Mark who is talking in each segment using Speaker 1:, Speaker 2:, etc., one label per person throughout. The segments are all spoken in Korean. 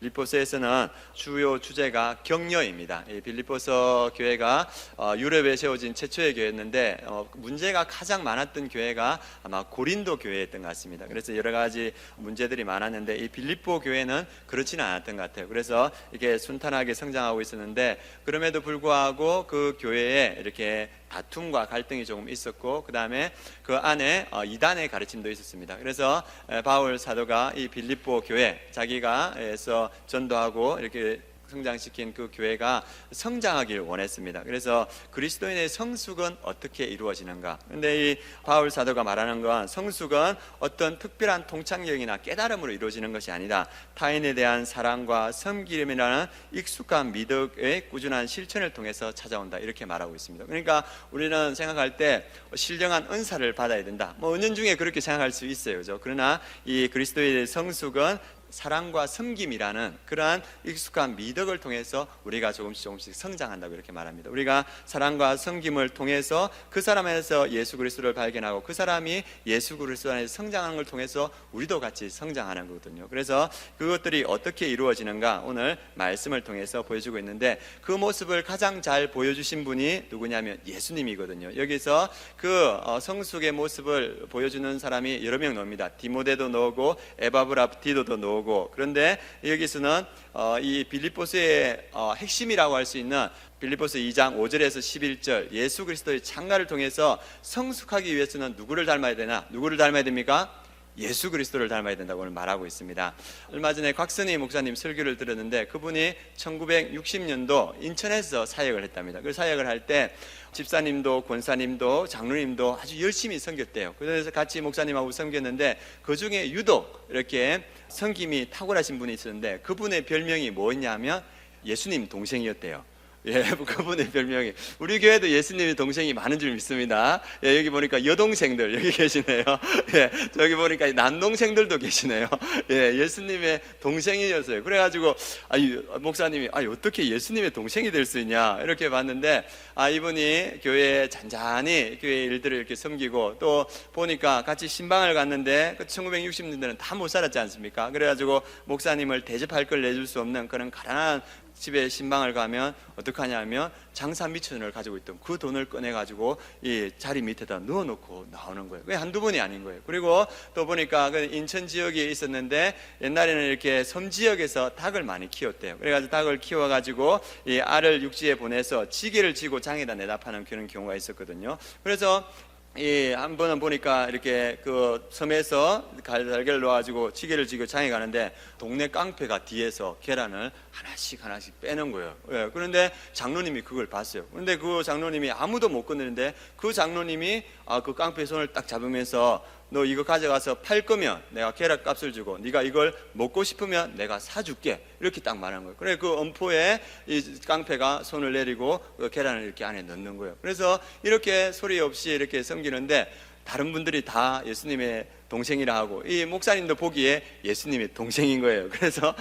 Speaker 1: 빌립보서에서는 주요 주제가 격려입니다. 이 빌립보서 교회가 유럽에 세워진 최초의 교회였는데 문제가 가장 많았던 교회가 아마 고린도 교회였던 것 같습니다. 그래서 여러 가지 문제들이 많았는데 이 빌립보 교회는 그렇지는 않았던 것 같아요. 그래서 이게 순탄하게 성장하고 있었는데, 그럼에도 불구하고 그 교회에 이렇게 다툼과 갈등이 조금 있었고, 그 다음에 그 안에 이단의 가르침도 있었습니다. 그래서 바울 사도가 이 빌립보 교회, 자기가 에서 전도하고 이렇게 성장시킨 그 교회가 성장하길 원했습니다. 그래서 그리스도인의 성숙은 어떻게 이루어지는가? 근데 이 바울 사도가 말하는 건 성숙은 어떤 특별한 통찰력이나 깨달음으로 이루어지는 것이 아니다. 타인에 대한 사랑과 섬김이라는 익숙한 미덕의 꾸준한 실천을 통해서 찾아온다, 이렇게 말하고 있습니다. 그러니까 우리는 생각할 때 신령한 은사를 받아야 된다, 은연중에 그렇게 생각할 수 있어요, 그죠? 그러나 이 그리스도의 성숙은 사랑과 섬김이라는 그러한 익숙한 미덕을 통해서 우리가 조금씩 성장한다고 이렇게 말합니다. 우리가 사랑과 섬김을 통해서 그 사람에서 예수 그리스도를 발견하고 그 사람이 예수 그리스도 안에서 성장하는 걸 통해서 우리도 같이 성장하는 거거든요. 그래서 그것들이 어떻게 이루어지는가 오늘 말씀을 통해서 보여주고 있는데, 그 모습을 가장 잘 보여주신 분이 누구냐면 예수님이거든요. 여기서 그 성숙의 모습을 보여주는 사람이 여러 명 나옵니다. 디모데도 나오고 에바브라 디도도 나오고. 그런데 여기서는 이 빌립보서의 핵심이라고 할 수 있는 빌립보서 2장 5절에서 11절, 예수 그리스도의 창가를 통해서 성숙하기 위해서는 누구를 닮아야 되나? 누구를 닮아야 됩니까? 예수 그리스도를 닮아야 된다고 오늘 말하고 있습니다. 얼마 전에 곽선희 목사님 설교를 들었는데, 그분이 1960년도 인천에서 사역을 했답니다. 그 사역을 할 때 집사님도 권사님도 장로님도 아주 열심히 섬겼대요. 그래서 같이 목사님하고 섬겼는데, 그 중에 유독 이렇게 섬김이 탁월하신 분이 있었는데, 그분의 별명이 뭐였냐면 예수님 동생이었대요. 예, 그분의 별명이. 우리 교회도 예수님의 동생이 많은 줄 믿습니다. 예, 여기 보니까 여동생들 여기 계시네요. 예, 저기 보니까 남동생들도 계시네요. 예, 예수님의 동생이었어요. 그래가지고 목사님이 어떻게 예수님의 동생이 될 수 있냐 이렇게 봤는데, 이분이 교회에 잔잔히 교회 일들을 이렇게 섬기고, 또 보니까 같이 신방을 갔는데 1960년대는 다 못 살았지 않습니까? 그래가지고 목사님을 대접할 걸 내줄 수 없는 그런 가난한 집에 신방을 가면 어떻게 하냐면 장사 미천을 가지고 있던 그 돈을 꺼내가지고 이 자리 밑에다 넣어놓고 나오는 거예요. 그게 한두 번이 아닌 거예요. 그리고 또 보니까 그 인천 지역에 있었는데, 옛날에는 이렇게 섬 지역에서 닭을 많이 키웠대요. 그래가지고 닭을 키워가지고 이 알을 육지에 보내서 지게를 지고 장에다 내다 파는 그런 경우가 있었거든요. 그래서 한 번은 보니까 이렇게 그 섬에서 달걀을 놓아가지고 지게를 지고 장에 가는데, 동네 깡패가 뒤에서 계란을 하나씩 빼는 거예요. 예, 그런데 장로님이 그걸 봤어요. 그런데 그 장로님이 아무도 못 건드는데, 그 장로님이 그 깡패 손을 딱 잡으면서 너 이거 가져가서 팔 거면 내가 계란값을 주고, 네가 이걸 먹고 싶으면 내가 사줄게, 이렇게 딱 말한 거예요. 그래 그 엄포에 이 깡패가 손을 내리고 그 계란을 이렇게 안에 넣는 거예요. 그래서 이렇게 소리 없이 이렇게 섬기는데, 다른 분들이 다 예수님의 동생이라 하고, 이 목사님도 보기에 예수님의 동생인 거예요. 그래서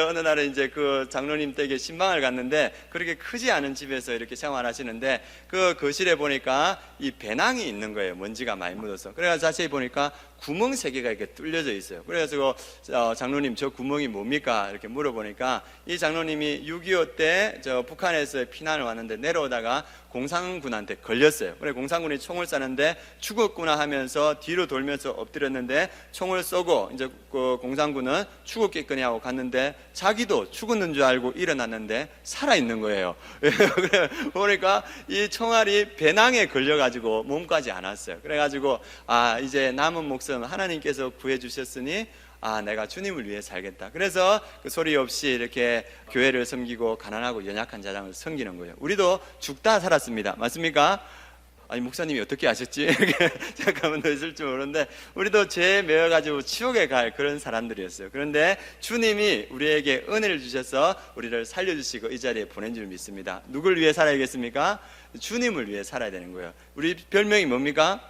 Speaker 1: 어느 날에 이제 그 장로님 댁에 신방을 갔는데, 그렇게 크지 않은 집에서 이렇게 생활하시는데, 그 거실에 보니까 이 배낭이 있는 거예요. 먼지가 많이 묻어서. 그래서 자세히 보니까 구멍 3개가 이렇게 뚫려져 있어요. 그래서 장로님 저 구멍이 뭡니까? 이렇게 물어보니까, 이 장로님이 6.25 때 저 북한에서 피난을 왔는데 내려오다가 공산군한테 걸렸어요. 그래 공산군이 총을 쐈는데 죽었구나 하면서 뒤로 돌면서 엎드렸는데, 총을 쏘고 이제 그 공산군은 죽었겠거니 하고 갔는데, 자기도 죽었는 줄 알고 일어났는데 살아 있는 거예요. 그래 보니까 이 총알이 배낭에 걸려가지고 몸까지 안 왔어요. 그래가지고 이제 남은 목숨 하나님께서 구해주셨으니 내가 주님을 위해 살겠다. 그래서 그 소리 없이 이렇게 교회를 섬기고 가난하고 연약한 자장을 섬기는 거예요. 우리도 죽다 살았습니다. 맞습니까? 목사님이 어떻게 아셨지? 잠깐만 더 있을 줄 모르는데, 우리도 죄에 매여가지고 지옥에 갈 그런 사람들이었어요. 그런데 주님이 우리에게 은혜를 주셔서 우리를 살려주시고 이 자리에 보낸 줄 믿습니다. 누굴 위해 살아야겠습니까? 주님을 위해 살아야 되는 거예요. 우리 별명이 뭡니까?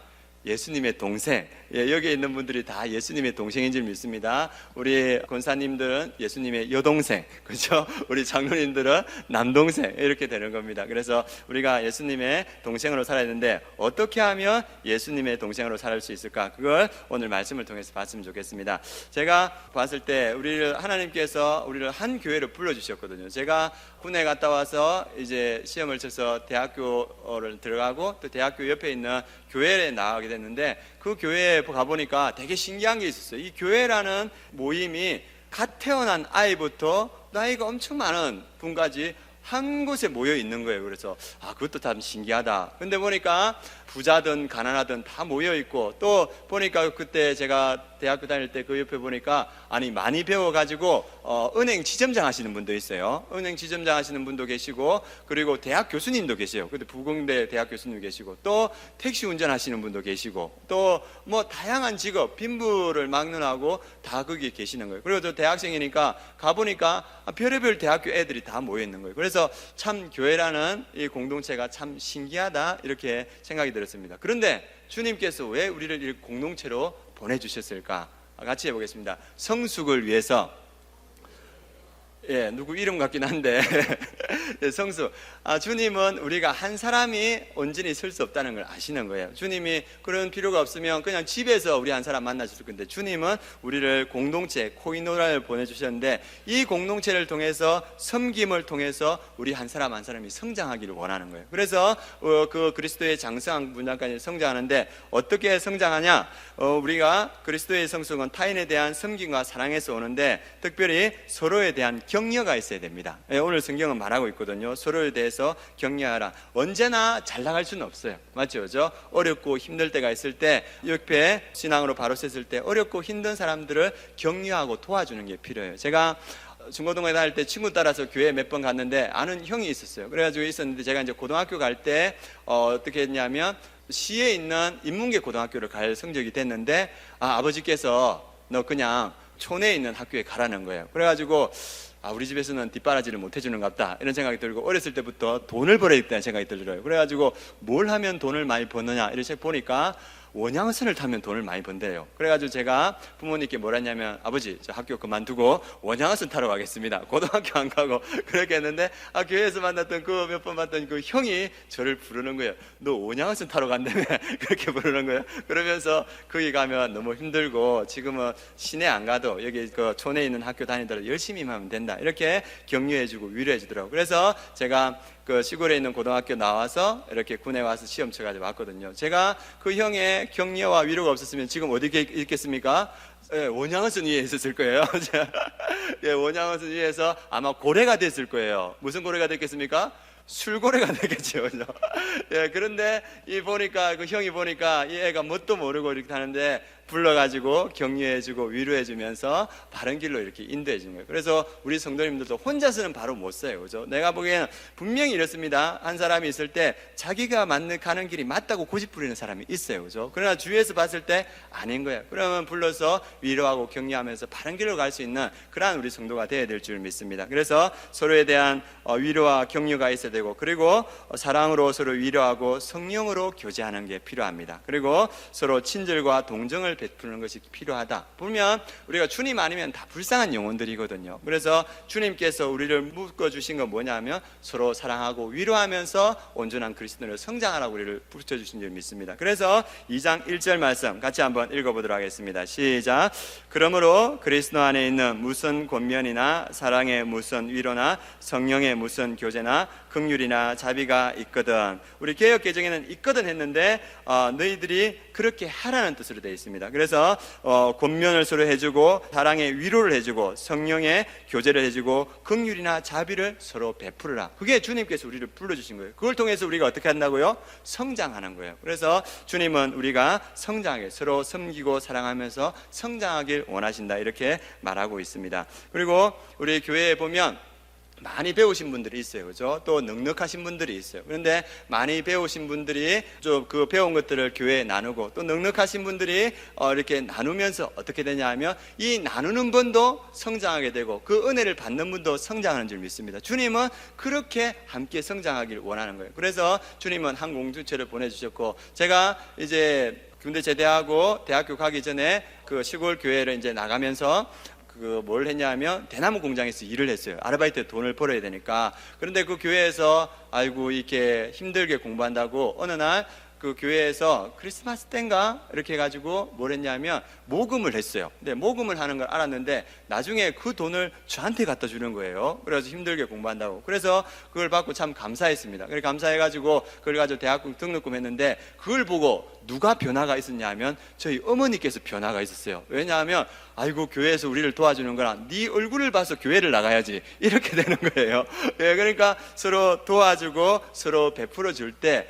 Speaker 1: 예수님의 동생. 여기 있는 분들이 다 예수님의 동생인 줄 믿습니다. 우리 권사님들은 예수님의 여동생, 그렇죠? 우리 장로님들은 남동생, 이렇게 되는 겁니다. 그래서 우리가 예수님의 동생으로 살아야 되는데 어떻게 하면 예수님의 동생으로 살 수 있을까? 그걸 오늘 말씀을 통해서 봤으면 좋겠습니다. 제가 봤을 때 하나님께서 우리를 한 교회로 불러주셨거든요. 제가 군에 갔다 와서 이제 시험을 쳐서 대학교를 들어가고 또 대학교 옆에 있는 교회에 나가게 됐는데, 그 교회에 가보니까 되게 신기한 게 있었어요. 이 교회라는 모임이 갓 태어난 아이부터 나이가 엄청 많은 분까지 한 곳에 모여 있는 거예요. 그래서 그것도 참 신기하다. 근데 보니까 부자든 가난하든 다 모여 있고, 또 보니까 그때 제가 대학교 다닐 때 그 옆에 보니까 많이 배워가지고 은행 지점장 하시는 분도 있어요. 은행 지점장 하시는 분도 계시고, 그리고 대학 교수님도 계세요. 근데 부공대 대학 교수님 계시고, 또 택시 운전하시는 분도 계시고, 또 뭐 다양한 직업, 빈부를 막론하고 다 거기 계시는 거예요. 그리고 저 대학생이니까 가보니까 별의별 대학교 애들이 다 모여 있는 거예요. 그래서 참 교회라는 이 공동체가 참 신기하다, 이렇게 생각이 들었습니다. 그런데 주님께서 왜 우리를 이 공동체로 보내주셨을까? 같이 해보겠습니다. 성숙을 위해서, 누구 이름 같긴 한데 성숙. 주님은 우리가 한 사람이 온전히 설 수 없다는 걸 아시는 거예요. 주님이 그런 필요가 없으면 그냥 집에서 우리 한 사람 만나실 건데, 주님은 우리를 공동체, 코이노라를 보내주셨는데, 이 공동체를 통해서, 섬김을 통해서 우리 한 사람 한 사람이 성장하기를 원하는 거예요. 그래서 그 그리스도의 장성한 분야까지 성장하는데, 어떻게 성장하냐? 우리가 그리스도의 성숙은 타인에 대한 섬김과 사랑에서 오는데, 특별히 서로에 대한 격려가 있어야 됩니다. 오늘 성경은 말하고 있거든요. 서로에 대해서 격려하라. 언제나 잘 나갈 수는 없어요. 맞죠? 그죠? 어렵고 힘들 때가 있을 때, 옆에 신앙으로 바로 섰을 때 어렵고 힘든 사람들을 격려하고 도와주는 게 필요해요. 제가 중고등학교 다닐 때 친구 따라서 교회 몇 번 갔는데, 아는 형이 있었어요. 그래가지고 있었는데, 제가 이제 고등학교 갈 때 어떻게 했냐면, 시에 있는 인문계 고등학교를 갈 성적이 됐는데, 아버지께서 너 그냥 촌에 있는 학교에 가라는 거예요. 그래가지고 우리 집에서는 뒷바라지를 못 해주는 것 같다, 이런 생각이 들고, 어렸을 때부터 돈을 벌어야겠다는 생각이 들어요. 그래가지고 뭘 하면 돈을 많이 버느냐, 이렇게 보니까 원양어선을 타면 돈을 많이 번대요. 그래가지고 제가 부모님께 뭐라 했냐면, 아버지 저 학교 그만두고 원양어선 타러 가겠습니다. 고등학교 안 가고. 그렇게 했는데 교회에서 만났던 그 몇 번 봤던 그 형이 저를 부르는 거예요. 너 원양어선 타러 간다며. 그렇게 부르는 거예요. 그러면서 거기 가면 너무 힘들고, 지금은 시내 안 가도 여기 그 촌에 있는 학교 다니더라도 열심히 하면 된다, 이렇게 격려해주고 위로해주더라고요. 그래서 제가 그 시골에 있는 고등학교 나와서 이렇게 군에 와서 시험 쳐가지고 왔거든요. 제가 그 형의 격려와 위로가 없었으면 지금 어디 있겠습니까? 원양어선 위에 있었을 거예요. 원양어선 위에서 아마 고래가 됐을 거예요. 무슨 고래가 됐겠습니까? 술고래가 되겠죠. 그런데 보니까 그 형이 보니까 이 애가 뭣도 모르고 이렇게 하는데, 불러가지고 격려해주고 위로해주면서 바른 길로 이렇게 인도해주는 거예요. 그래서 우리 성도님들도 혼자서는 바로 못 써요. 그죠? 내가 보기에는 분명히 이렇습니다. 한 사람이 있을 때 자기가 가는 길이 맞다고 고집부리는 사람이 있어요. 그죠? 그러나 주위에서 봤을 때 아닌 거예요. 그러면 불러서 위로하고 격려하면서 바른 길로 갈 수 있는 그러한 우리 성도가 되어야 될 줄 믿습니다. 그래서 서로에 대한 위로와 격려가 있어야 되고, 그리고 사랑으로 서로 위로하고 성령으로 교제하는 게 필요합니다. 그리고 서로 친절과 동정을 베푸는 것이 필요하다. 보면 우리가 주님 아니면 다 불쌍한 영혼들이거든요. 그래서 주님께서 우리를 묶어주신 건 뭐냐면, 서로 사랑하고 위로하면서 온전한 그리스도로 성장하라고 우리를 붙여주신 줄 믿습니다. 그래서 2장 1절 말씀 같이 한번 읽어보도록 하겠습니다. 시작. 그러므로 그리스도 안에 있는 무슨 권면이나 사랑의 무슨 위로나 성령의 무슨 교제나 긍휼이나 자비가 있거든. 우리 개역 개정에는 있거든 했는데 너희들이 그렇게 하라는 뜻으로 되어 있습니다. 그래서 권면을 서로 해주고, 사랑의 위로를 해주고, 성령의 교제를 해주고, 긍휼이나 자비를 서로 베풀으라. 그게 주님께서 우리를 불러주신 거예요. 그걸 통해서 우리가 어떻게 한다고요? 성장하는 거예요. 그래서 주님은 우리가 성장하게, 서로 섬기고 사랑하면서 성장하길 원하신다, 이렇게 말하고 있습니다. 그리고 우리 교회에 보면 많이 배우신 분들이 있어요. 그죠? 또 넉넉하신 분들이 있어요. 그런데 많이 배우신 분들이 좀 그 배운 것들을 교회에 나누고, 또 넉넉하신 분들이 이렇게 나누면서 어떻게 되냐 하면, 이 나누는 분도 성장하게 되고, 그 은혜를 받는 분도 성장하는 줄 믿습니다. 주님은 그렇게 함께 성장하길 원하는 거예요. 그래서 주님은 한 공동체를 보내주셨고, 제가 이제 군대 제대하고 대학교 가기 전에 그 시골 교회를 이제 나가면서 뭘 했냐면 대나무 공장에서 일을 했어요. 아르바이트 돈을 벌어야 되니까. 그런데 그 교회에서 아이고 이렇게 힘들게 공부한다고 어느 날 그 교회에서 크리스마스 때인가 이렇게 해가지고 뭘 했냐면 모금을 했어요. 근데 모금을 하는 걸 알았는데 나중에 그 돈을 저한테 갖다 주는 거예요. 그래서 힘들게 공부한다고. 그래서 그걸 받고 참 감사했습니다. 그래 감사해가지고 그걸 가지고 대학교 등록금 했는데 그걸 보고 누가 변화가 있었냐 하면 저희 어머니께서 변화가 있었어요. 왜냐하면 아이고 교회에서 우리를 도와주는 거라 네 얼굴을 봐서 교회를 나가야지 이렇게 되는 거예요. 예, 그러니까 서로 도와주고 서로 베풀어 줄 때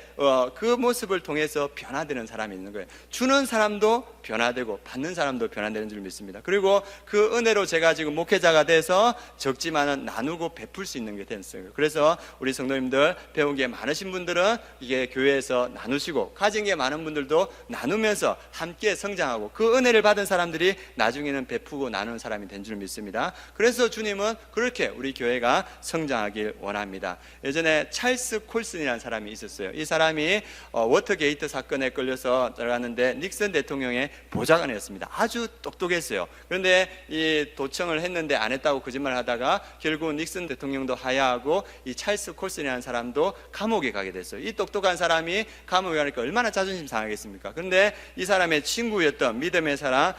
Speaker 1: 그 모습을 통해서 변화되는 사람이 있는 거예요. 주는 사람도 변화되고 받는 사람도 변화되는 줄 믿습니다. 그리고 그 은혜로 제가 지금 목회자가 돼서 적지만은 나누고 베풀 수 있는 게 됐어요. 그래서 우리 성도님들 배운 게 많으신 분들은 이게 교회에서 나누시고 가진 게 많은 분들도 나누면서 함께 성장하고 그 은혜를 받은 사람들이 나중에는 베푸고 나누는 사람이 된 줄 믿습니다. 그래서 주님은 그렇게 우리 교회가 성장하길 원합니다. 예전에 찰스 콜슨이라는 사람이 있었어요. 이 사람이 워터게이트 사건에 끌려서 들어갔는데 닉슨 대통령의 보좌관이었습니다. 아주 똑똑했어요. 그런데 이 도청을 했는데 안 했다고 거짓말을 하다가 결국 닉슨 대통령도 하야하고 이 찰스 콜슨이라는 사람도 감옥에 가게 됐어요. 이 똑똑한 사람이 감옥에 가니까 얼마나 자존심 상하겠습니까? 그런데 이 사람의 친구였던 믿음의 사람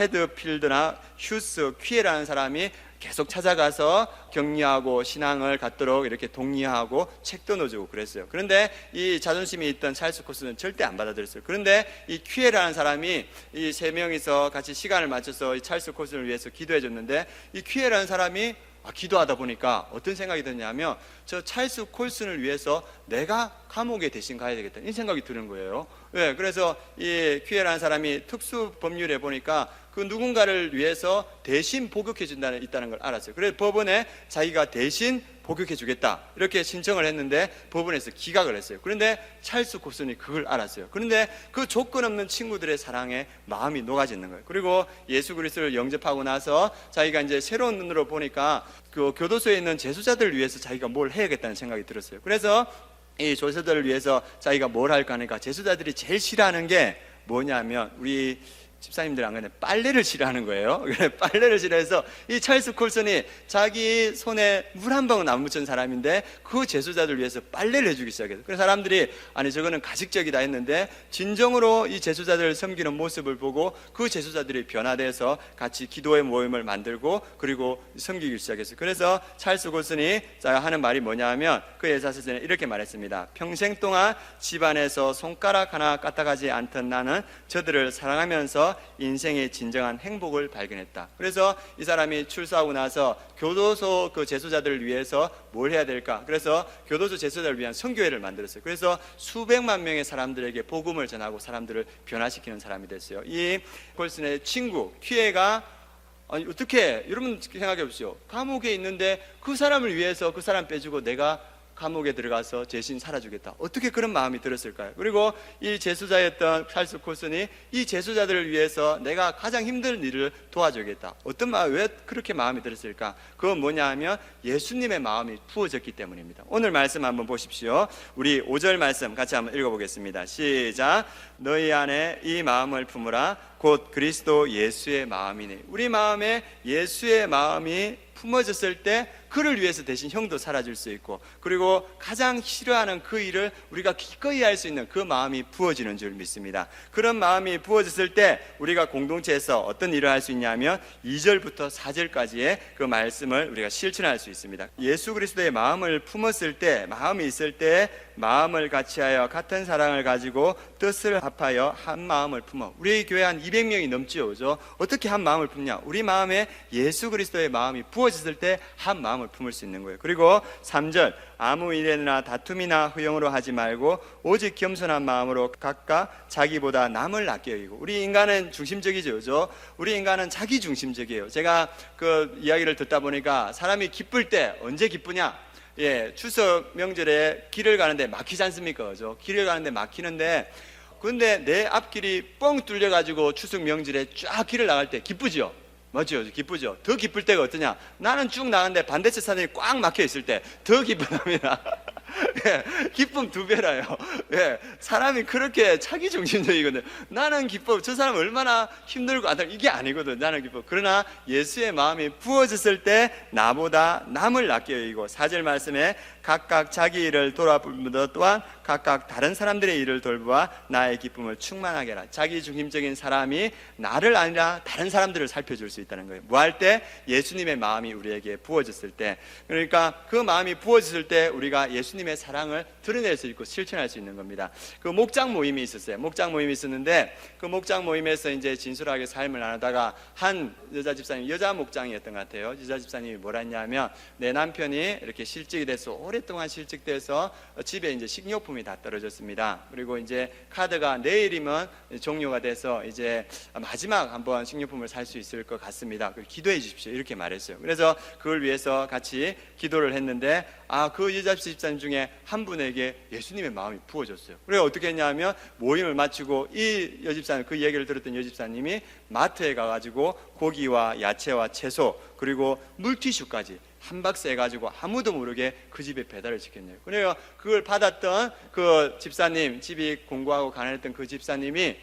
Speaker 1: 헤드필드나 휴스 퀴에라는 사람이 계속 찾아가서 격려하고 신앙을 갖도록 이렇게 독려하고 책도 넣어주고 그랬어요. 그런데 이 자존심이 있던 찰스 콜슨은 절대 안 받아들였어요. 그런데 이 퀴에라는 사람이 이 세 명이서 같이 시간을 맞춰서 이 찰스 콜슨을 위해서 기도해 줬는데 이 퀴에라는 사람이 기도하다 보니까 어떤 생각이 드냐면 저 찰스 콜슨을 위해서 내가 감옥에 대신 가야 되겠다 이 생각이 드는 거예요. 왜? 그래서 이 퀴에라는 사람이 특수 법률에 보니까 그 누군가를 위해서 대신 복역해 준다는 있다는 걸 알았어요. 그래서 법원에 자기가 대신 복역해 주겠다 이렇게 신청을 했는데 법원에서 기각을 했어요. 그런데 찰스 콜슨이 그걸 알았어요. 그런데 그 조건 없는 친구들의 사랑에 마음이 녹아지는 거예요. 그리고 예수 그리스도를 영접하고 나서 자기가 이제 새로운 눈으로 보니까 그 교도소에 있는 재수자들을 위해서 자기가 뭘 해야겠다는 생각이 들었어요. 그래서 이 조세들을 위해서 자기가 뭘 할까 하니까 재수자들이 제일 싫어하는 게 뭐냐면 우리 집사님들 안 그래 빨래를 싫어하는 거예요. 그래 빨래를 싫어해서 이 찰스 콜슨이 자기 손에 물 한 방울 안 묻힌 사람인데 그 재수자들 위해서 빨래를 해주기 시작했어요. 그래서 사람들이 아니 저거는 가식적이다 했는데 진정으로 이 재수자들을 섬기는 모습을 보고 그 재수자들이 변화돼서 같이 기도의 모임을 만들고 그리고 섬기기 시작했어요. 그래서 찰스 콜슨이 하는 말이 뭐냐면 그 예사서전에 이렇게 말했습니다. 평생 동안 집안에서 손가락 하나 까딱하지 않던 나는 저들을 사랑하면서 인생의 진정한 행복을 발견했다. 그래서 이 사람이 출소하고 나서 교도소 그 재수자들을 위해서 뭘 해야 될까? 그래서 교도소 재수자들을 위한 선교회를 만들었어요. 그래서 수백만 명의 사람들에게 복음을 전하고 사람들을 변화시키는 사람이 됐어요. 이 콜슨의 친구 퀴에가 아니 어떻게 여러분 생각해 보십시오. 감옥에 있는데 그 사람을 위해서 그 사람 빼주고 내가 감옥에 들어가서 대신 살아주겠다. 어떻게 그런 마음이 들었을까요? 그리고 이 재수자였던 찰스 콜슨이 이 재수자들을 위해서 내가 가장 힘든 일을 도와주겠다. 어떤 마음, 왜 그렇게 마음이 들었을까? 그건 뭐냐 하면 예수님의 마음이 부어졌기 때문입니다. 오늘 말씀 한번 보십시오. 우리 5절 말씀 같이 한번 읽어보겠습니다. 시작. 너희 안에 이 마음을 품으라. 곧 그리스도 예수의 마음이니. 우리 마음에 예수의 마음이 품어졌을 때 그를 위해서 대신 형도 살아줄 수 있고 그리고 가장 싫어하는 그 일을 우리가 기꺼이 할 수 있는 그 마음이 부어지는 줄 믿습니다. 그런 마음이 부어졌을 때 우리가 공동체에서 어떤 일을 할 수 있냐면 2절부터 4절까지의 그 말씀을 우리가 실천할 수 있습니다. 예수 그리스도의 마음을 품었을 때 마음이 있을 때 마음을 같이하여 같은 사랑을 가지고 뜻을 합하여 한 마음을 품어. 우리 교회 한 200명이 넘지요. 그죠? 어떻게 한 마음을 품냐? 우리 마음에 예수 그리스도의 마음이 부어졌을 때 한 마음을 품을 수 있는 거예요. 그리고 3절 아무 일이나 다툼이나 허용으로 하지 말고 오직 겸손한 마음으로 각각 자기보다 남을 아껴 여기고. 우리 인간은 중심적이죠. 그죠? 우리 인간은 자기 중심적이에요. 제가 그 이야기를 듣다 보니까 사람이 기쁠 때 언제 기쁘냐? 예, 추석 명절에 길을 가는데 막히지 않습니까? 그죠? 길을 가는데 막히는데 근데 내 앞길이 뻥 뚫려가지고 추석 명절에 쫙 길을 나갈 때 기쁘죠? 맞죠? 기쁘죠? 더 기쁠 때가 어떠냐? 나는 쭉 나가는데 반대쪽 사람이 꽉 막혀 있을 때 더 기쁘답니다. 예, 기쁨 두 배라요. 예, 사람이 그렇게 자기중심적이거든. 나는 기쁨, 저 사람 얼마나 힘들고 이게 아니거든. 나는 기쁨. 그러나 예수의 마음이 부어졌을 때 나보다 남을 아껴 여기고, 4절 말씀에 각각 자기 일을 돌아보며 또한 각각 다른 사람들의 일을 돌보아 나의 기쁨을 충만하게 하라. 자기중심적인 사람이 나를 아니라 다른 사람들을 살펴줄 수 있다는 거예요. 뭐 할 때? 예수님의 마음이 우리에게 부어졌을 때. 그러니까 그 마음이 부어졌을 때 우리가 예수님의 사랑을 드러낼 수 있고 실천할 수 있는 겁니다. 그 목장 모임이 있었어요. 목장 모임이 있었는데 그 목장 모임에서 이제 진솔하게 삶을 나누다가 한 여자 집사님, 여자 목장이었던 것 같아요. 여자 집사님이 뭐라 했냐면, 내 남편이 이렇게 실직이 돼서 오랫동안 실직돼서 집에 이제 식료품이 다 떨어졌습니다. 그리고 이제 카드가 내일이면 종료가 돼서 이제 마지막 한번 식료품을 살 수 있을 것 같습니다. 기도해 주십시오. 이렇게 말했어요. 그래서 그걸 위해서 같이 기도를 했는데 그 여자 집사님 중에 한 분에게 예수님의 마음이 부어졌어요. 그래서 어떻게 했냐면 모임을 마치고 이 여집사님, 그 얘기를 들었던 여집사님이 마트에 가가지고 고기와 야채와 채소 그리고 물티슈까지 한 박스 해가지고 아무도 모르게 그 집에 배달을 시켰네요. 그래서 그걸 받았던 그 집사님, 집이 공고하고 가난했던 그 집사님이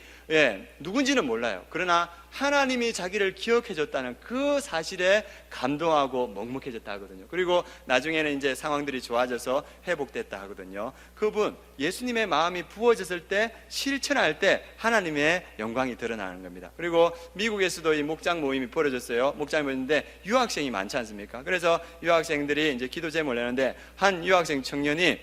Speaker 1: 누군지는 몰라요. 그러나 하나님이 자기를 기억해줬다는 그 사실에 감동하고 먹먹해졌다 하거든요. 그리고 나중에는 이제 상황들이 좋아져서 회복됐다 하거든요. 그분, 예수님의 마음이 부어졌을 때, 실천할 때 하나님의 영광이 드러나는 겁니다. 그리고 미국에서도 이 목장 모임이 벌어졌어요. 목장 모임인데 유학생이 많지 않습니까? 그래서 유학생들이 이제 기도 제목을 내는데 한 유학생 청년이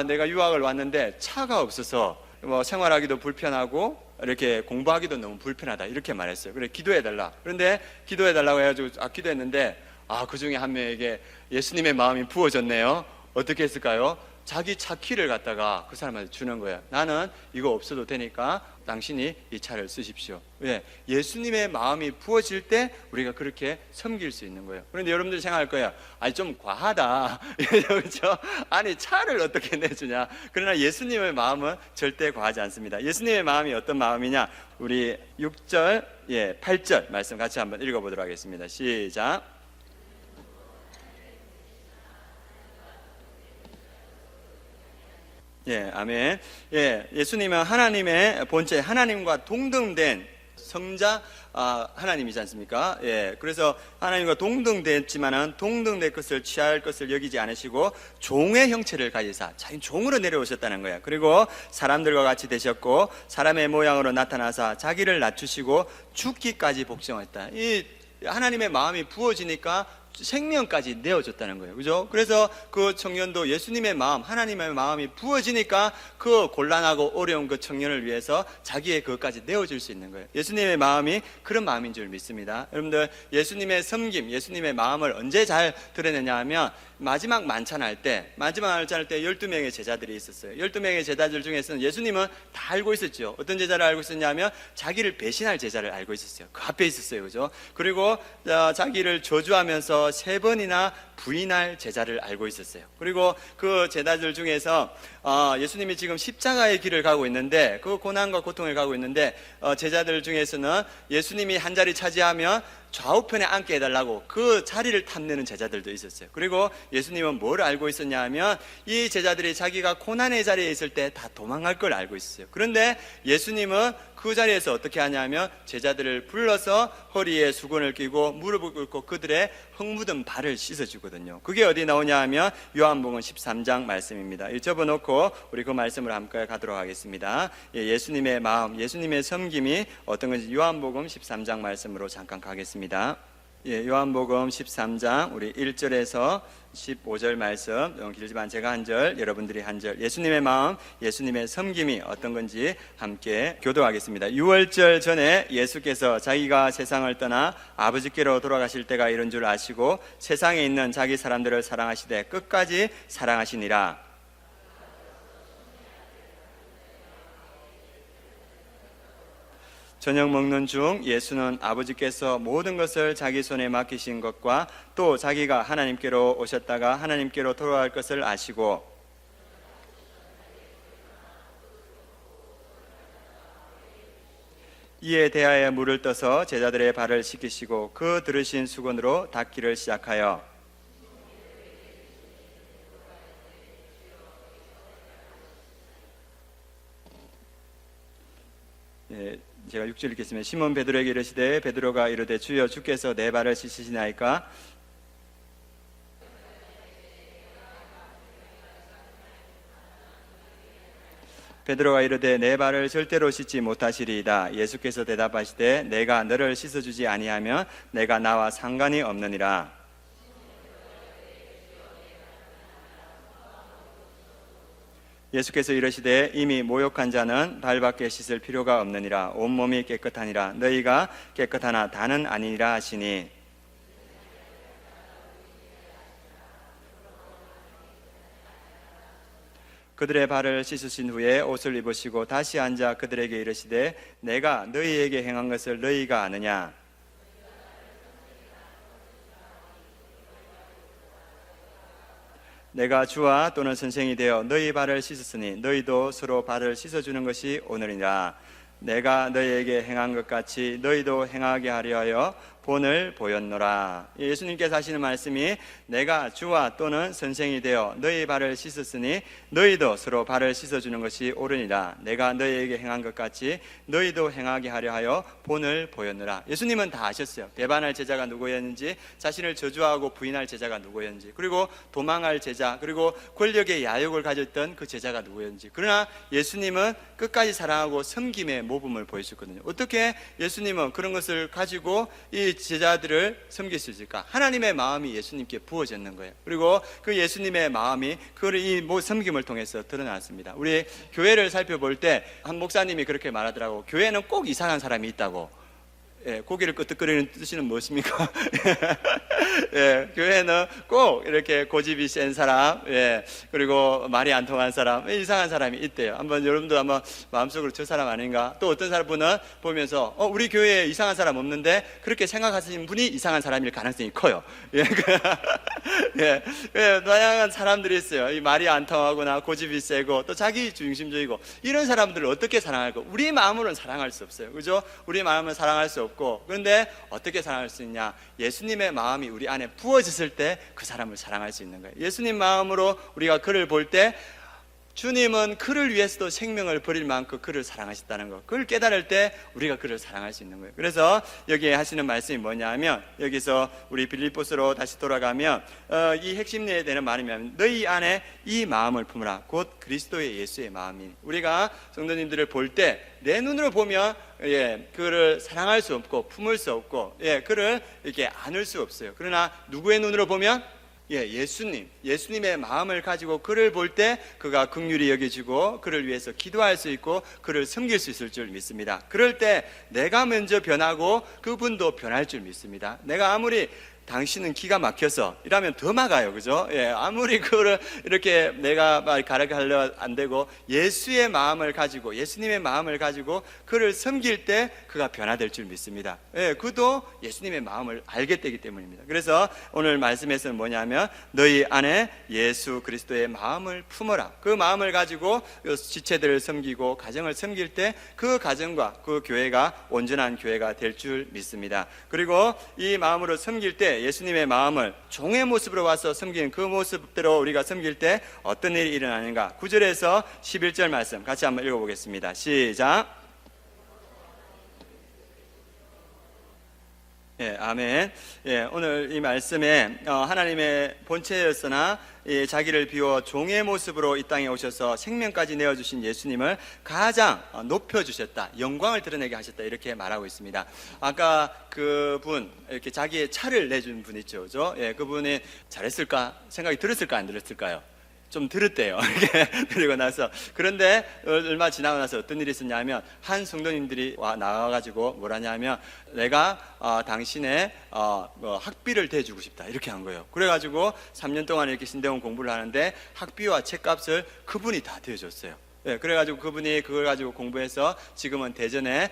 Speaker 1: 내가 유학을 왔는데 차가 없어서 뭐 생활하기도 불편하고 이렇게 공부하기도 너무 불편하다 이렇게 말했어요. 그래 기도해달라. 그런데 기도해달라고 해가지고 기도했는데 그 중에 한 명에게 예수님의 마음이 부어졌네요. 어떻게 했을까요? 자기 차 키를 갖다가 그 사람한테 주는 거예요. 나는 이거 없어도 되니까 당신이 이 차를 쓰십시오. 왜? 예수님의 마음이 부어질 때 우리가 그렇게 섬길 수 있는 거예요. 그런데 여러분들 생각할 거예요. 좀 과하다. 그렇죠? 아니 차를 어떻게 내주냐. 그러나 예수님의 마음은 절대 과하지 않습니다. 예수님의 마음이 어떤 마음이냐. 우리 6절, 8절 말씀 같이 한번 읽어보도록 하겠습니다. 시작. 아멘. 예수님은 하나님의 본체, 하나님과 동등된 성자 하나님이지 않습니까? 그래서 하나님과 동등됐지만은 동등될 것을 취할 것을 여기지 않으시고 종의 형체를 가지사 자기 종으로 내려오셨다는 거예요. 그리고 사람들과 같이 되셨고 사람의 모양으로 나타나사 자기를 낮추시고 죽기까지 복종했다. 이 하나님의 마음이 부어지니까 생명까지 내어줬다는 거예요. 그죠? 그래서 그 청년도 예수님의 마음, 하나님의 마음이 부어지니까 그 곤란하고 어려운 그 청년을 위해서 자기의 그것까지 내어줄 수 있는 거예요. 예수님의 마음이 그런 마음인 줄 믿습니다. 여러분들, 예수님의 섬김, 예수님의 마음을 언제 잘 드러내냐 하면 마지막 만찬할 때 12명의 제자들이 있었어요. 12명의 제자들 중에서는 예수님은 다 알고 있었죠. 어떤 제자를 알고 있었냐면 자기를 배신할 제자를 알고 있었어요. 그 앞에 있었어요. 그죠? 그리고 자기를 저주하면서 3번이나 부인할 제자를 알고 있었어요. 그리고 그 제자들 중에서 예수님이 지금 십자가의 길을 가고 있는데 그 고난과 고통을 가고 있는데 제자들 중에서는 예수님이 한 자리 차지하면 좌우편에 앉게 해달라고 그 자리를 탐내는 제자들도 있었어요. 그리고 예수님은 뭘 알고 있었냐 하면 이 제자들이 자기가 고난의 자리에 있을 때 다 도망갈 걸 알고 있었어요. 그런데 예수님은 그 자리에서 어떻게 하냐면 제자들을 불러서 허리에 수건을 끼고 무릎을 꿇고 그들의 흙 묻은 발을 씻어주거든요. 그게 어디 나오냐 하면 요한복음 13장 말씀입니다. 접어놓고 우리 그 말씀을 함께 가도록 하겠습니다. 예수님의 마음, 예수님의 섬김이 어떤 건지 요한복음 13장 말씀으로 잠깐 가겠습니다. 요한복음 13장 우리 1절에서 15절 말씀, 너무 길지만 제가 한 절, 여러분들이 한 절, 예수님의 마음, 예수님의 섬김이 어떤 건지 함께 교도하겠습니다. 6월절 전에 예수께서 자기가 세상을 떠나 아버지께로 돌아가실 때가 이런 줄 아시고 세상에 있는 자기 사람들을 사랑하시되 끝까지 사랑하시니라. 저녁 먹는 중 예수는 아버지께서 모든 것을 자기 손에 맡기신 것과 또 자기가 하나님께로 오셨다가 하나님께로 돌아갈 것을 아시고 이에 대하여 물을 떠서 제자들의 발을 씻기시고 그 들으신 수건으로 닦기를 시작하여 예, 제가 6절 읽겠습니다. 시몬 베드로에게 이르시되 베드로가 이르되 주여 주께서 내 발을 씻으시나이까? 베드로가 이르되 내 발을 절대로 씻지 못하시리이다. 예수께서 대답하시되 내가 너를 씻어주지 아니하면 내가 나와 상관이 없느니라. 예수께서 이르시되 이미 모욕한 자는 발밖에 씻을 필요가 없느니라. 온몸이 깨끗하니라. 너희가 깨끗하나 다는 아니니라 하시니, 그들의 발을 씻으신 후에 옷을 입으시고 다시 앉아 그들에게 이르시되 내가 너희에게 행한 것을 너희가 아느냐? 내가 주와 또는 선생이 되어 너희 발을 씻었으니 너희도 서로 발을 씻어주는 것이 오늘이라. 내가 너희에게 행한 것 같이 너희도 행하게 하려 하여 본을 보였노라. 예수님께서 하시는 말씀이 내가 주와 또는 선생이 되어 너희 발을 씻었으니 너희도 서로 발을 씻어주는 것이 옳으니라. 내가 너희에게 행한 것 같이 너희도 행하게 하려 하여 본을 보였노라. 예수님은 다 아셨어요. 배반할 제자가 누구였는지, 자신을 저주하고 부인할 제자가 누구였는지, 그리고 도망할 제자, 그리고 권력의 야욕을 가졌던 그 제자가 누구였는지. 그러나 예수님은 끝까지 사랑하고 섬김의 모범을 보여주거든요. 어떻게 예수님은 그런 것을 가지고 이 제자들을 섬길 수 있을까? 하나님의 마음이 예수님께 부어졌는 거예요. 그리고 그 예수님의 마음이 이 섬김을 통해서 드러났습니다. 우리 교회를 살펴볼 때 한 목사님이 그렇게 말하더라고. 교회는 꼭 이상한 사람이 있다고. 예, 고개를 끄덕거리는 뜻은 무엇입니까? 예, 교회는 꼭 이렇게 고집이 센 사람, 예, 그리고 말이 안 통한 사람, 이상한 사람이 있대요. 한번 여러분도 한번 마음속으로 저 사람 아닌가? 또 어떤 사람은 보면서 우리 교회에 이상한 사람 없는데 그렇게 생각하시는 분이 이상한 사람일 가능성이 커요. 예, 예, 예, 다양한 사람들이 있어요. 이 말이 안 통하거나 고집이 세고 또 자기 중심적이고 이런 사람들을 어떻게 사랑할까? 우리 마음으로는 사랑할 수 없어요. 그죠? 우리 마음은 사랑할 수 없고. 그런데 어떻게 사랑할 수 있냐? 예수님의 마음이 우리 안에 부어졌을 때 그 사람을 사랑할 수 있는 거예요. 예수님 마음으로 우리가 그를 볼 때 주님은 그를 위해서도 생명을 버릴 만큼 그를 사랑하셨다는 것, 그걸 깨달을 때 우리가 그를 사랑할 수 있는 거예요. 그래서 여기에 하시는 말씀이 뭐냐면, 여기서 우리 빌립보서로 다시 돌아가면 이 핵심내에 되는 말이면 너희 안에 이 마음을 품으라. 곧 그리스도의 예수의 마음이. 우리가 성도님들을 볼 때 내 눈으로 보면 그를 사랑할 수 없고 품을 수 없고 그를 이렇게 안을 수 없어요. 그러나 누구의 눈으로 보면 예수님의 마음을 가지고 그를 볼 때 그가 긍휼히 여겨지고 그를 위해서 기도할 수 있고 그를 섬길 수 있을 줄 믿습니다. 그럴 때 내가 먼저 변하고 그분도 변할 줄 믿습니다. 내가 아무리 당신은 기가 막혀서 이라면 더 막아요. 그죠? 아무리 그를 이렇게 내가 가르치려 안 되고 예수의 마음을 가지고 예수님의 마음을 가지고 그를 섬길 때 그가 변화될 줄 믿습니다. 그도 예수님의 마음을 알게 되기 때문입니다. 그래서 오늘 말씀에서는 뭐냐면 너희 안에 예수 그리스도의 마음을 품어라. 그 마음을 가지고 지체들을 섬기고 가정을 섬길 때 그 가정과 그 교회가 온전한 교회가 될 줄 믿습니다. 그리고 이 마음으로 섬길 때 예수님의 마음을 종의 모습으로 와서 섬기는 그 모습대로 우리가 섬길 때 어떤 일이 일어나는가? 9절에서 11절 말씀 같이 한번 읽어보겠습니다. 시작. 아멘. 오늘 이 말씀에 하나님의 본체였으나 자기를 비워 종의 모습으로 이 땅에 오셔서 생명까지 내어주신 예수님을 가장 높여주셨다, 영광을 드러내게 하셨다, 이렇게 말하고 있습니다. 아까 그분, 이렇게 자기의 차를 내준 분 있죠, 그죠? 그분이 잘했을까? 생각이 들었을까? 안 들었을까요? 좀 들었대요. 그리고 나서, 그런데 얼마 지나고 나서 어떤 일이 있었냐면 한 성도님들이 나와가지고 뭐라냐면 내가 당신의 학비를 대주고 싶다, 이렇게 한 거예요. 그래가지고 3년 동안 이렇게 신대원 공부를 하는데 학비와 책값을 그분이 다 대줬어요. 그래가지고 그분이 그걸 가지고 공부해서 지금은 대전에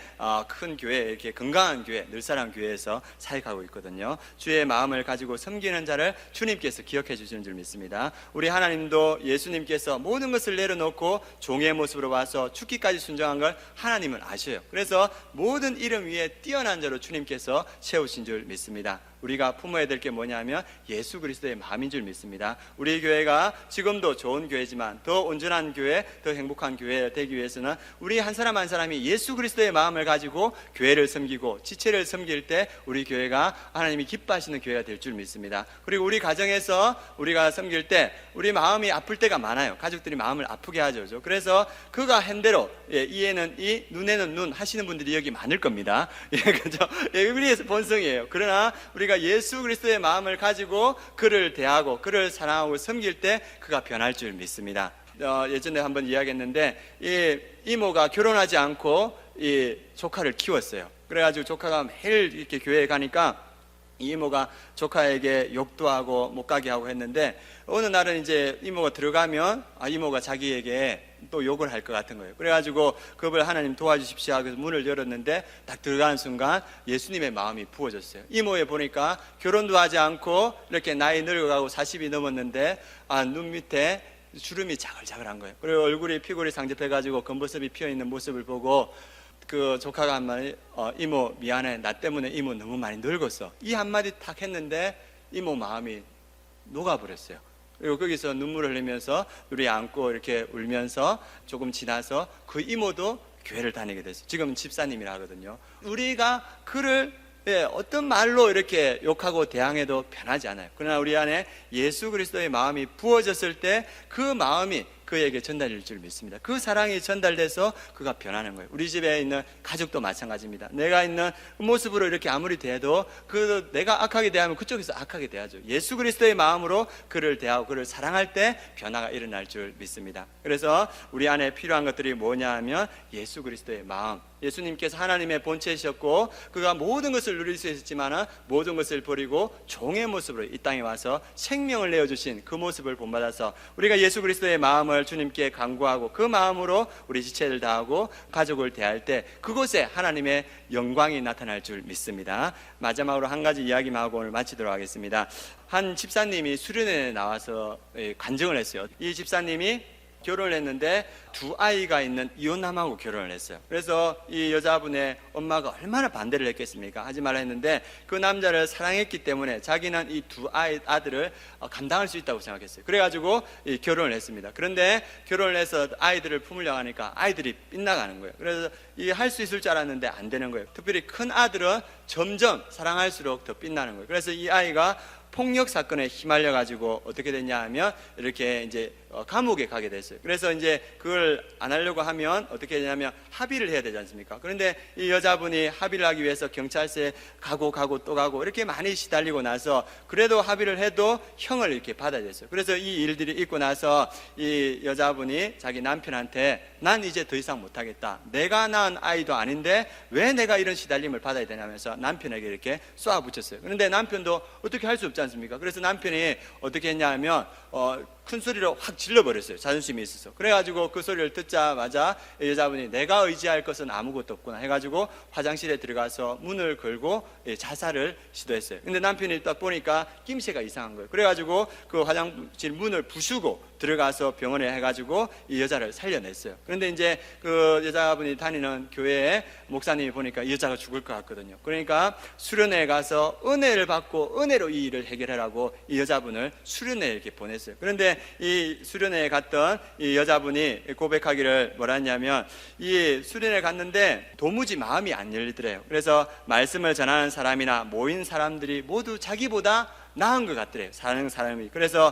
Speaker 1: 큰 교회, 이렇게 건강한 교회, 늘사랑 교회에서 사역하고 있거든요. 주의 마음을 가지고 섬기는 자를 주님께서 기억해 주시는 줄 믿습니다. 우리 하나님도 예수님께서 모든 것을 내려놓고 종의 모습으로 와서 죽기까지 순종한 걸 하나님은 아셔요. 그래서 모든 이름 위에 뛰어난 자로 주님께서 세우신 줄 믿습니다. 우리가 품어야 될 게 뭐냐면 예수 그리스도의 마음인 줄 믿습니다. 우리 교회가 지금도 좋은 교회지만 더 온전한 교회, 더 행복한 교회 되기 위해서는 우리 한 사람 한 사람이 예수 그리스도의 마음을 가지고 교회를 섬기고 지체를 섬길 때 우리 교회가 하나님이 기뻐하시는 교회가 될 줄 믿습니다. 그리고 우리 가정에서 우리가 섬길 때 우리 마음이 아플 때가 많아요. 가족들이 마음을 아프게 하죠. 그래서 그가 한 대로 이에는 이, 눈에는 눈 하시는 분들이 여기 많을 겁니다. 그죠? 우리의 본성이에요. 그러나 우리가 예수 그리스도의 마음을 가지고 그를 대하고 그를 사랑하고 섬길 때 그가 변할 줄 믿습니다. 예전에 한번 이야기했는데 이 이모가 결혼하지 않고 이 조카를 키웠어요. 그래가지고 조카가 매일 이렇게 교회에 가니까 이 이모가 조카에게 욕도 하고 못 가게 하고 했는데 어느 날은 이제 이모가 들어가면 이모가 자기에게 또 욕을 할 것 같은 거예요. 그래가지고 그걸 하나님 도와주십시오 하고 문을 열었는데 딱 들어가는 순간 예수님의 마음이 부어졌어요. 이모에 보니까 결혼도 하지 않고 이렇게 나이 늙어가고 40이 넘었는데 눈 밑에 주름이 자글자글한 거예요. 그리고 얼굴이 피골이 상접해가지고 검버섯이 피어있는 모습을 보고 그 조카가 한마디 이모 미안해, 나 때문에 이모 너무 많이 늙었어, 이 한마디 탁 했는데 이모 마음이 녹아버렸어요. 그리고 거기서 눈물을 흘리면서 우리 안고 이렇게 울면서 조금 지나서 그 이모도 교회를 다니게 됐어요. 지금 집사님이라 하거든요. 우리가 그를 어떤 말로 이렇게 욕하고 대항해도 변하지 않아요. 그러나 우리 안에 예수 그리스도의 마음이 부어졌을 때 그 마음이 그에게 전달될 줄 믿습니다. 그 사랑이 전달돼서 그가 변하는 거예요. 우리 집에 있는 가족도 마찬가지입니다. 내가 있는 모습으로 이렇게 아무리 대해도 내가 악하게 대하면 그쪽에서 악하게 대하죠. 예수 그리스도의 마음으로 그를 대하고 그를 사랑할 때 변화가 일어날 줄 믿습니다. 그래서 우리 안에 필요한 것들이 뭐냐 하면 예수 그리스도의 마음, 예수님께서 하나님의 본체이셨고 그가 모든 것을 누릴 수 있었지만 모든 것을 버리고 종의 모습으로 이 땅에 와서 생명을 내어주신 그 모습을 본받아서 우리가 예수 그리스도의 마음을 주님께 간구하고 그 마음으로 우리 지체를 다하고 가족을 대할 때 그곳에 하나님의 영광이 나타날 줄 믿습니다. 마지막으로 한 가지 이야기만 하고 오늘 마치도록 하겠습니다. 한 집사님이 수련회에 나와서 간증을 했어요. 이 집사님이 결혼을 했는데 두 아이가 있는 이혼남하고 결혼을 했어요. 그래서 이 여자분의 엄마가 얼마나 반대를 했겠습니까? 하지 말라 했는데 그 남자를 사랑했기 때문에 자기는 이 두 아들을 감당할 수 있다고 생각했어요. 그래가지고 결혼을 했습니다. 그런데 결혼을 해서 아이들을 품으려고 하니까 아이들이 빗나가는 거예요. 그래서 할 수 있을 줄 알았는데 안 되는 거예요. 특별히 큰 아들은 점점 사랑할수록 더 빛나는 거예요. 그래서 이 아이가 폭력 사건에 휘말려 가지고 어떻게 됐냐 하면 이렇게 이제 감옥에 가게 됐어요. 그래서 이제 그걸 안 하려고 하면 어떻게 되냐면 합의를 해야 되지 않습니까? 그런데 이 여자분이 합의를 하기 위해서 경찰서에 가고 또 가고 이렇게 많이 시달리고 나서 그래도 합의를 해도 형을 이렇게 받아야 됐어요. 그래서 이 일들이 있고 나서 이 여자분이 자기 남편한테 난 이제 더 이상 못하겠다, 내가 낳은 아이도 아닌데 왜 내가 이런 시달림을 받아야 되냐면서 남편에게 이렇게 쏘아붙였어요. 그런데 남편도 어떻게 할 수 없지 않습니까? 그래서 남편이 어떻게 했냐 하면 큰 소리로 확 질러버렸어요. 자존심이 있어서. 그래가지고 그 소리를 듣자마자 여자분이 내가 의지할 것은 아무것도 없구나 해가지고 화장실에 들어가서 문을 걸고 자살을 시도했어요. 근데 남편이 딱 보니까 낌새가 이상한 거예요. 그래가지고 그 화장실 문을 부수고 들어가서 병원에 해가지고 이 여자를 살려냈어요. 그런데 이제 그 여자분이 다니는 교회에 목사님이 보니까 이 여자가 죽을 것 같거든요. 그러니까 수련회에 가서 은혜를 받고 은혜로 이 일을 해결하라고 이 여자분을 수련회에 이렇게 보냈어요. 그런데 이 수련회에 갔던 이 여자분이 고백하기를 뭐라 했냐면 이 수련회에 갔는데 도무지 마음이 안 열리더래요. 그래서 말씀을 전하는 사람이나 모인 사람들이 모두 자기보다 나은 것 같더래요. 사는 사람이. 그래서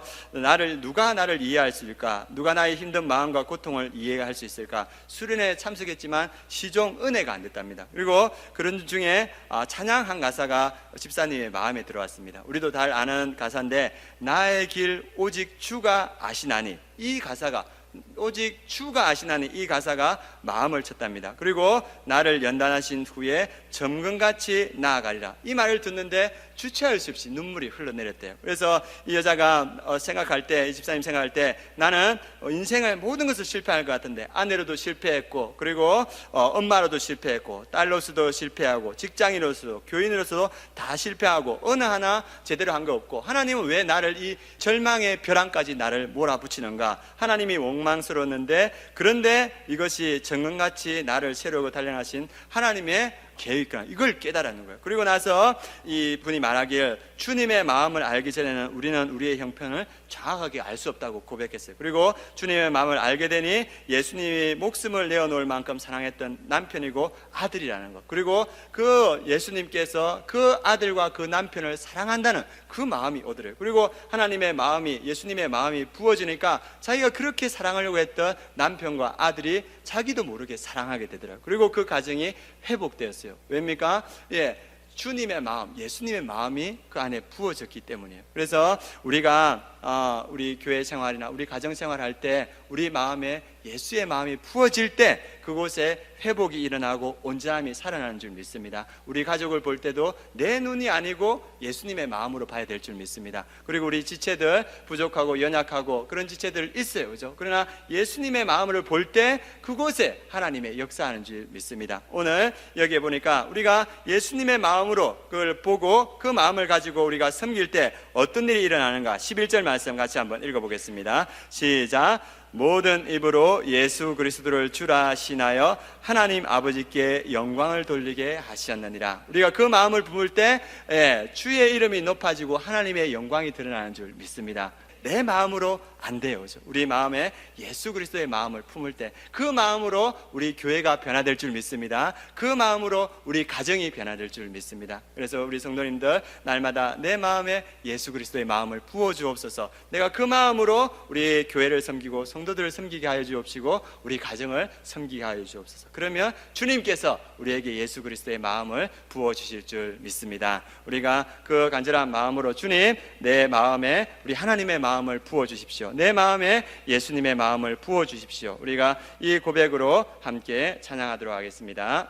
Speaker 1: 누가 나를 이해할 수 있을까? 누가 나의 힘든 마음과 고통을 이해할 수 있을까? 수련회에 참석했지만 시종 은혜가 안 됐답니다. 그리고 그런 중에 찬양 한 가사가 집사님의 마음에 들어왔습니다. 우리도 잘 아는 가사인데 나의 길 오직 주가 아시나니, 이 가사가 오직 주가 아시나니 이 가사가 마음을 쳤답니다. 그리고 나를 연단하신 후에 점검같이 나아가리라, 이 말을 듣는데 주체할 수 없이 눈물이 흘러내렸대요. 그래서 이 여자가 생각할 때, 이 집사님 생각할 때 나는 인생의 모든 것을 실패할 것 같은데 아내로도 실패했고 그리고 엄마로도 실패했고 딸로서도 실패하고 직장인으로서도 교인으로서도 다 실패하고 어느 하나 제대로 한 거 없고 하나님은 왜 나를 이 절망의 벼랑까지 나를 몰아붙이는가? 하나님이 원망스러웠는데 그런데 이것이 정금같이 나를 세우고 단련하신 하나님의 계획과 이걸 깨달았는 거예요. 그리고 나서 이 분이 말하길 주님의 마음을 알기 전에는 우리는 우리의 형편을 정확하게 알 수 없다고 고백했어요. 그리고 주님의 마음을 알게 되니 예수님이 목숨을 내어놓을 만큼 사랑했던 남편이고 아들이라는 것, 그리고 그 예수님께서 그 아들과 그 남편을 사랑한다는 그 마음이 오더래요. 그리고 하나님의 마음이, 예수님의 마음이 부어지니까 자기가 그렇게 사랑하려고 했던 남편과 아들이 자기도 모르게 사랑하게 되더라고요. 그리고 그 가정이 회복되었어요. 왜입니까? 주님의 마음, 예수님의 마음이 그 안에 부어졌기 때문이에요. 그래서 우리가 우리 교회 생활이나 우리 가정 생활할 때 우리 마음에 예수의 마음이 부어질 때 그곳에 회복이 일어나고 온전함이 살아나는 줄 믿습니다. 우리 가족을 볼 때도 내 눈이 아니고 예수님의 마음으로 봐야 될 줄 믿습니다. 그리고 우리 지체들 부족하고 연약하고 그런 지체들 있어요, 그죠? 그러나 예수님의 마음을 볼 때 그곳에 하나님의 역사하는 줄 믿습니다. 오늘 여기에 보니까 우리가 예수님의 마음으로 그걸 보고 그 마음을 가지고 우리가 섬길 때 어떤 일이 일어나는가, 11절 말씀 같이 한번 읽어보겠습니다. 시작. 모든 입으로 예수 그리스도를 주라 시인하여 하나님 아버지께 영광을 돌리게 하셨느니라. 우리가 그 마음을 품을 때 주의 이름이 높아지고 하나님의 영광이 드러나는 줄 믿습니다. 내 마음으로 안 돼요, 그죠? 우리 마음에 예수 그리스도의 마음을 품을 때 그 마음으로 우리 교회가 변화될 줄 믿습니다. 그 마음으로 우리 가정이 변화될 줄 믿습니다. 그래서 우리 성도님들 날마다 내 마음에 예수 그리스도의 마음을 부어 주옵소서. 내가 그 마음으로 우리 교회를 섬기고 성도들을 섬기게 하여 주옵시고 우리 가정을 섬기게 하여 주옵소서. 그러면 주님께서 우리에게 예수 그리스도의 마음을 부어 주실 줄 믿습니다. 우리가 그 간절한 마음으로 주님, 내 마음에 우리 하나님의 마음을 부어 주십시오. 내 마음에 예수님의 마음을 부어 주십시오. 우리가 이 고백으로 함께 찬양하도록 하겠습니다.